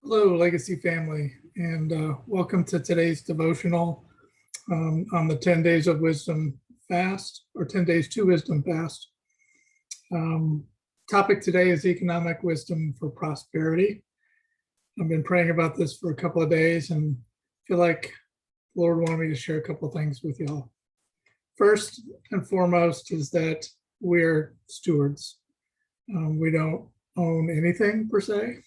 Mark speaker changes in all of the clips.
Speaker 1: Hello, Legacy family, and welcome to today's devotional on the 10 Days of Wisdom fast, or 10 Days to Wisdom fast. Topic today is economic wisdom for prosperity. I've been praying about this for a couple of days and feel like the Lord wanted me to share a couple of things with y'all. First and foremost is that we're stewards. We don't own anything per se.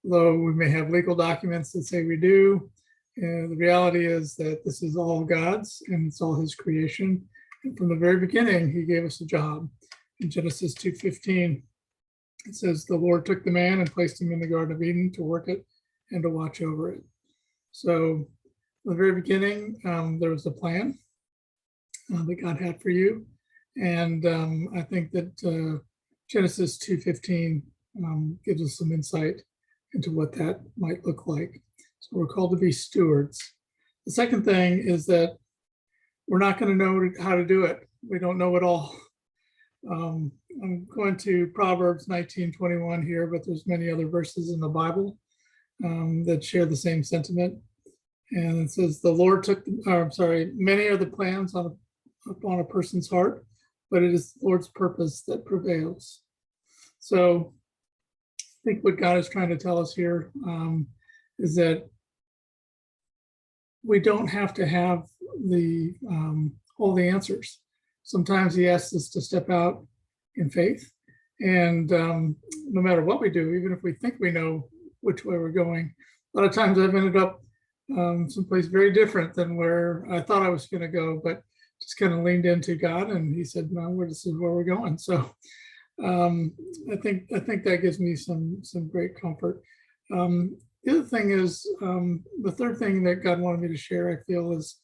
Speaker 1: Though we may have legal documents that say we do, the reality is that this is all God's and it's all his creation. And from the very beginning, he gave us a job. In Genesis 2:15, it says, the Lord took the man and placed him in the Garden of Eden to work it and to watch over it. So from the very beginning, there was a plan that God had for you. And I think that Genesis 2:15 gives us some insight into what that might look like. So we're called to be stewards. The second thing is that we're not going to know how to do it. We don't know it all. I'm going to Proverbs 19:21 here, but there's many other verses in the Bible that share the same sentiment. And it says, the Lord took, many are the plans upon a person's heart, but it is the Lord's purpose that prevails. So I think what God is trying to tell us here is that we don't have to have all the answers. Sometimes he asks us to step out in faith, and no matter what we do, even if we think we know which way we're going, a lot of times I've ended up someplace very different than where I thought I was going to go, but just kind of leaned into God, and he said, no, this is where we're going. So I think that gives me some great comfort. The other thing is, the third thing that God wanted me to share, I feel, is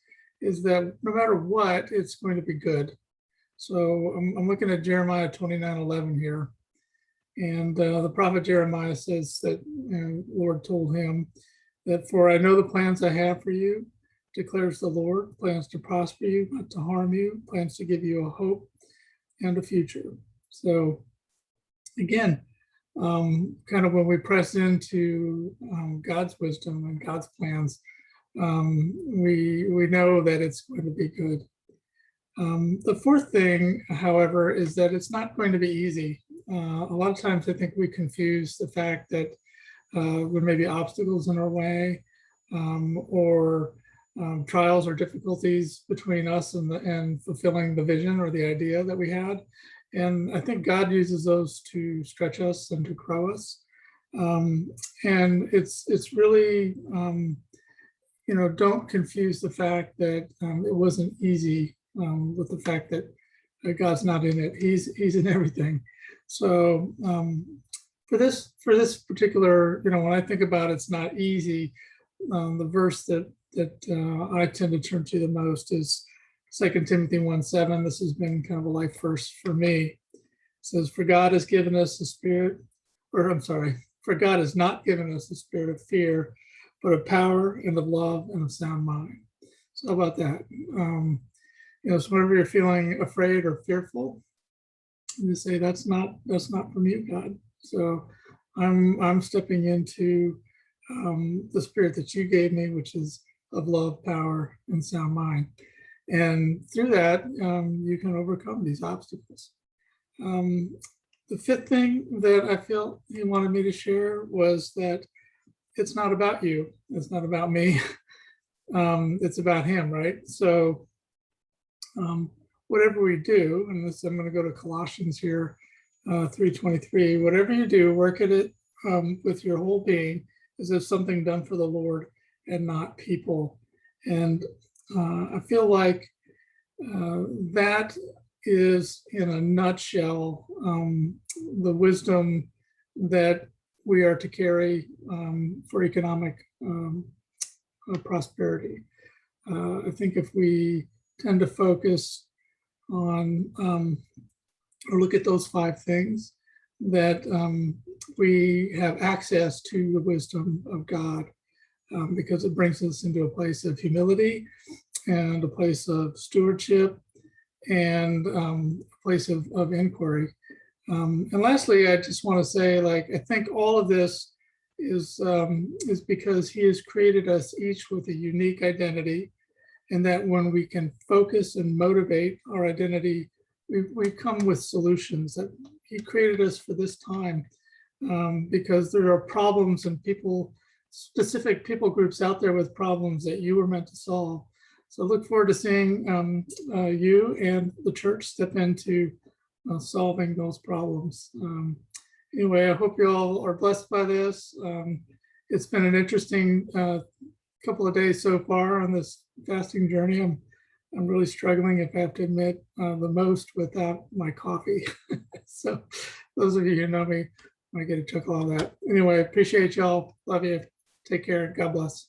Speaker 1: that no matter what, it's going to be good. So I'm looking at Jeremiah 29:11 here, and the prophet Jeremiah says that the Lord told him that, for I know the plans I have for you, declares the Lord, plans to prosper you, not to harm you, plans to give you a hope and a future. So again, kind of when we press into God's wisdom and God's plans, we know that it's going to be good. The fourth thing, however, is that it's not going to be easy. A lot of times I think we confuse the fact that there may be obstacles in our way, or trials or difficulties between us and fulfilling the vision or the idea that we had. And I think God uses those to stretch us and to grow us. And it's really, don't confuse the fact that it wasn't easy with the fact that God's not in it. He's in everything. So for this particular, when I think about it's not easy, the verse that I tend to turn to the most is 2 Timothy 1:7. This has been kind of a life verse for me. It says, for God has given us a spirit, for God has not given us a spirit of fear, but of power and of love and of sound mind. So how about that? So whenever you're feeling afraid or fearful, you say, that's not from you, God. So I'm stepping into the spirit that you gave me, which is of love, power, and sound mind. And through that, you can overcome these obstacles. The fifth thing that I feel he wanted me to share was that it's not about you. It's not about me. It's about him, right? So whatever we do, and this, I'm going to go to Colossians here, 3:23, whatever you do, work at it with your whole being as if something done for the Lord and not people. And I feel like that is, in a nutshell, the wisdom that we are to carry for economic prosperity. I think if we tend to focus on or look at those five things, that we have access to the wisdom of God, because it brings us into a place of humility and a place of stewardship and a place of inquiry. And lastly, I just want to say, I think all of this is because he has created us each with a unique identity, and that when we can focus and motivate our identity, we come with solutions. That he created us for this time, because there are problems and specific people groups out there with problems that you were meant to solve. So look forward to seeing you and the church step into solving those problems. Anyway, I hope you all are blessed by this. It's been an interesting couple of days so far on this fasting journey. I'm really struggling, if I have to admit, the most without my coffee. So those of you who know me, I get a chuckle on that. Anyway, appreciate y'all. Love you. Take care. God bless.